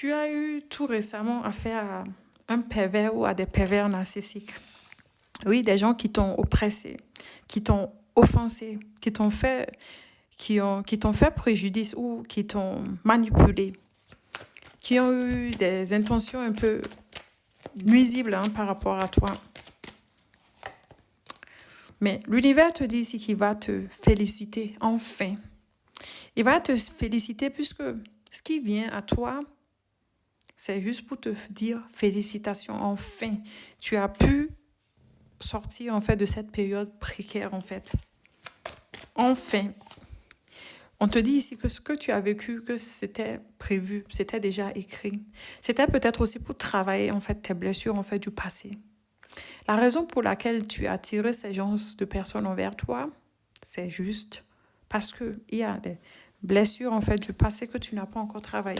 Tu as eu tout récemment affaire à un pervers ou à des pervers narcissiques. Oui, des gens qui t'ont oppressé, qui t'ont offensé, qui t'ont fait préjudice ou qui t'ont manipulé, qui ont eu des intentions un peu nuisibles par rapport à toi. Mais l'univers te dit ici qu'il va te féliciter, enfin. Il va te féliciter puisque ce qui vient à toi, c'est juste pour te dire félicitations, enfin. Tu as pu sortir en fait de cette période précaire en fait. Enfin. On te dit ici que ce que tu as vécu, que c'était prévu, c'était déjà écrit. C'était peut-être aussi pour travailler en fait tes blessures en fait du passé. La raison pour laquelle tu as attiré ces genres de personnes envers toi, c'est juste parce que il y a des blessures en fait du passé que tu n'as pas encore travaillé.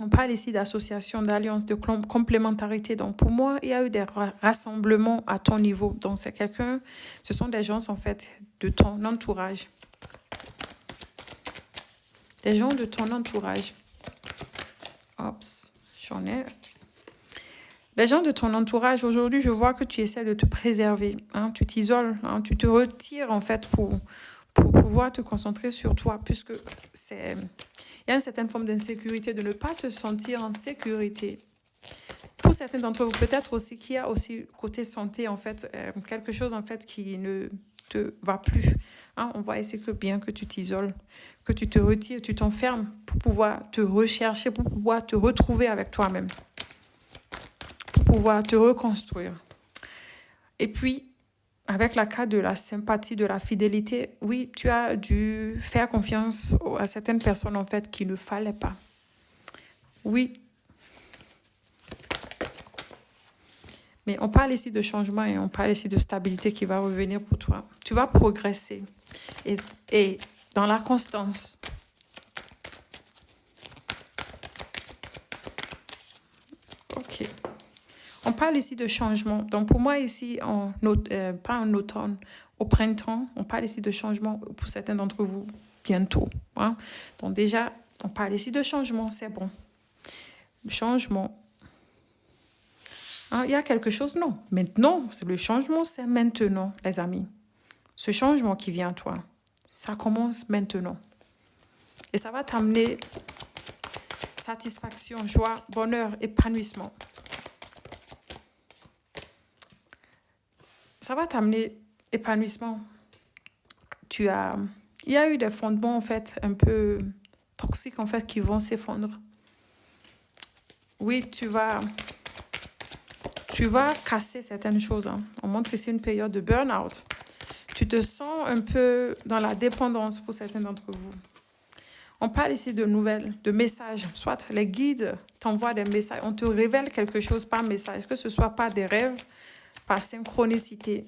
On parle ici d'association, d'alliance, de complémentarité. Donc, pour moi, il y a eu des rassemblements à ton niveau. Donc, ce sont des gens, en fait, de ton entourage. Des gens de ton entourage. Oups, j'en ai. Les gens de ton entourage, aujourd'hui, je vois que tu essaies de te préserver. Tu t'isoles, tu te retires, en fait, pour pouvoir te concentrer sur toi, puisque il y a une certaine forme d'insécurité, de ne pas se sentir en sécurité. Pour certains d'entre vous, peut-être aussi qu'il y a aussi côté santé, en fait, quelque chose, en fait, qui ne te va plus. On voit ici que bien que tu t'isoles, que tu te retires, tu t'enfermes pour pouvoir te rechercher, pour pouvoir te retrouver avec toi-même, pour pouvoir te reconstruire. Et puis, avec la carte de la sympathie, de la fidélité, oui, tu as dû faire confiance à certaines personnes, en fait, qu'il ne fallait pas. Oui. Mais on parle ici de changement et on parle ici de stabilité qui va revenir pour toi. Tu vas progresser et dans la constance. Ok. On parle ici de changement. Donc, pour moi, ici, pas en automne, au printemps, on parle ici de changement pour certains d'entre vous bientôt. Donc, déjà, on parle ici de changement, c'est bon. Changement. Il y a quelque chose, non. Maintenant, le changement, c'est maintenant, les amis. Ce changement qui vient à toi, ça commence maintenant. Et ça va t'amener satisfaction, joie, bonheur, épanouissement. Ça va t'amener épanouissement. Il y a eu des fondements, en fait, un peu toxiques, en fait, qui vont s'effondrer. Oui, tu vas casser certaines choses. On montre ici une période de burn-out. Tu te sens un peu dans la dépendance pour certains d'entre vous. On parle ici de nouvelles, de messages. Soit les guides t'envoient des messages, on te révèle quelque chose par message, que ce soit par des rêves, par synchronicité.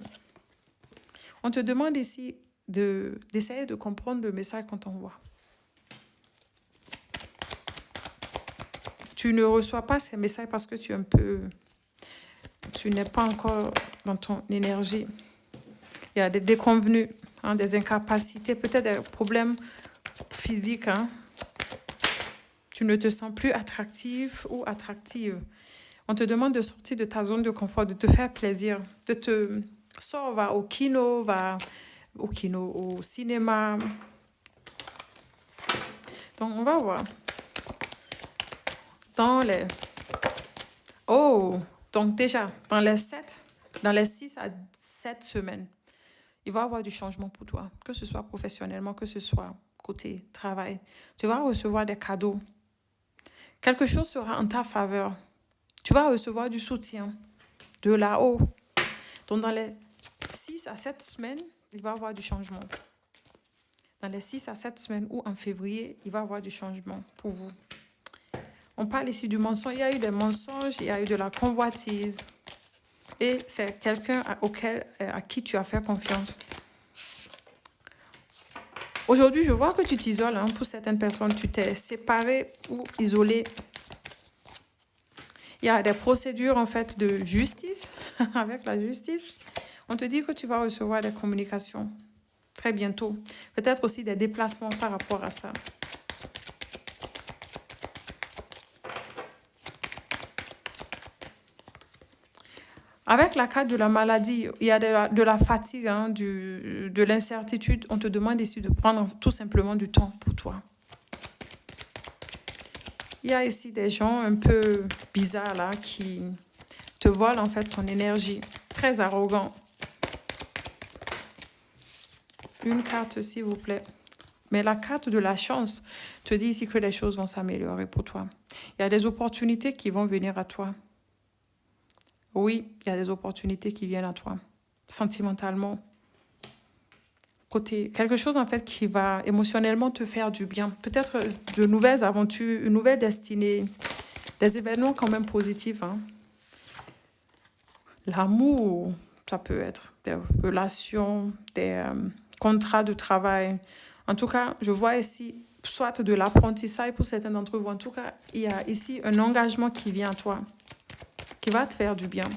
On te demande ici d'essayer de comprendre le message qu'on t'envoie. Tu ne reçois pas ces messages parce que tu n'es pas encore dans ton énergie. Il y a des déconvenus, des incapacités, peut-être des problèmes physiques. Tu ne te sens plus attractif ou attractive. On te demande de sortir de ta zone de confort, de te faire plaisir, va au kino, au cinéma. Donc, on va voir. Donc déjà, dans les 6 à 7 semaines, il va y avoir du changement pour toi, que ce soit professionnellement, que ce soit côté travail. Tu vas recevoir des cadeaux. Quelque chose sera en ta faveur. Tu vas recevoir du soutien de là-haut. Donc, dans les 6 à 7 semaines, il va y avoir du changement. Dans les 6 à 7 semaines ou en février, il va y avoir du changement pour vous. On parle ici du mensonge. Il y a eu des mensonges, il y a eu de la convoitise. Et c'est quelqu'un à qui tu as fait confiance. Aujourd'hui, je vois que tu t'isoles. Pour certaines personnes, tu t'es séparé ou isolé. Il y a des procédures, en fait, de justice, avec la justice. On te dit que tu vas recevoir des communications très bientôt. Peut-être aussi des déplacements par rapport à ça. Avec la carte de la maladie, il y a de la fatigue, hein, de l'incertitude. On te demande ici de prendre tout simplement du temps pour toi. Il y a ici des gens un peu bizarres là qui te volent en fait ton énergie. Très arrogant. Une carte s'il vous plaît. Mais la carte de la chance te dit ici que les choses vont s'améliorer pour toi. Il y a des opportunités qui vont venir à toi. Oui, il y a des opportunités qui viennent à toi. Sentimentalement. Quelque chose en fait qui va émotionnellement te faire du bien. Peut-être de nouvelles aventures, une nouvelle destinée. Des événements quand même positifs. Hein. L'amour, ça peut être des relations, des contrats de travail. En tout cas, je vois ici, soit de l'apprentissage pour certains d'entre vous. En tout cas, il y a ici un engagement qui vient à toi, qui va te faire du bien.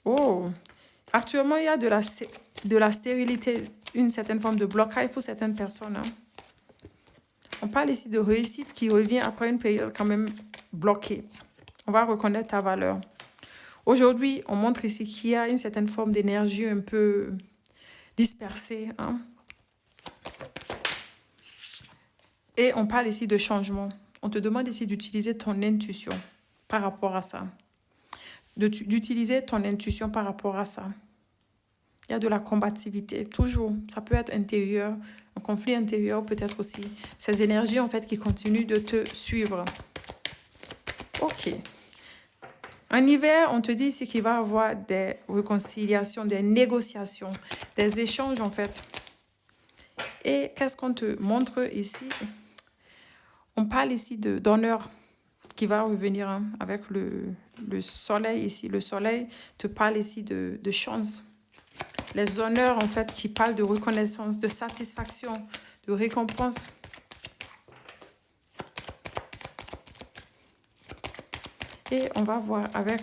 Oh, actuellement, il y a de la stérilité, une certaine forme de blocage pour certaines personnes. Hein. On parle ici de réussite qui revient après une période quand même bloquée. On va reconnaître ta valeur. Aujourd'hui, on montre ici qu'il y a une certaine forme d'énergie un peu dispersée. Hein? Et on parle ici de changement. On te demande ici d'utiliser ton intuition par rapport à ça. D'utiliser ton intuition par rapport à ça. Il y a de la combativité, toujours. Ça peut être intérieur, un conflit intérieur peut-être aussi. Ces énergies, en fait, qui continuent de te suivre. OK. En hiver, on te dit ici qu'il va y avoir des réconciliations, des négociations, des échanges, en fait. Et qu'est-ce qu'on te montre ici? On parle ici d'honneur qui va revenir hein, avec le soleil ici. Le soleil te parle ici de chance. Les honneurs, en fait, qui parlent de reconnaissance, de satisfaction, de récompense. Et on va voir avec...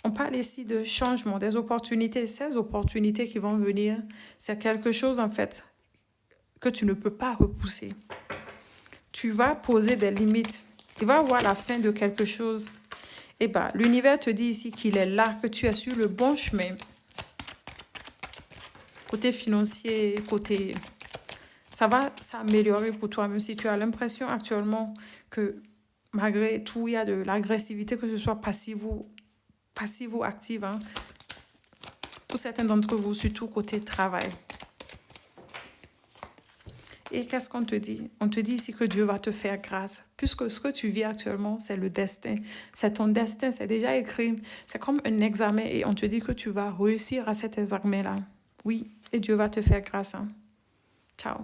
On parle ici de changement, des opportunités. Ces opportunités qui vont venir, c'est quelque chose, en fait, que tu ne peux pas repousser. Tu vas poser des limites. Il va y avoir la fin de quelque chose. Et bien, l'univers te dit ici qu'il est là, que tu es sur le bon chemin. Côté financier, côté... Ça va s'améliorer pour toi, même si tu as l'impression actuellement que malgré tout, il y a de l'agressivité, que ce soit passive ou active. Hein. Pour certains d'entre vous, surtout côté travail. Et qu'est-ce qu'on te dit? On te dit ici que Dieu va te faire grâce. Puisque ce que tu vis actuellement, c'est le destin. C'est ton destin, c'est déjà écrit. C'est comme un examen et on te dit que tu vas réussir à cet examen-là. Oui, et Dieu va te faire grâce. Hein. Ciao.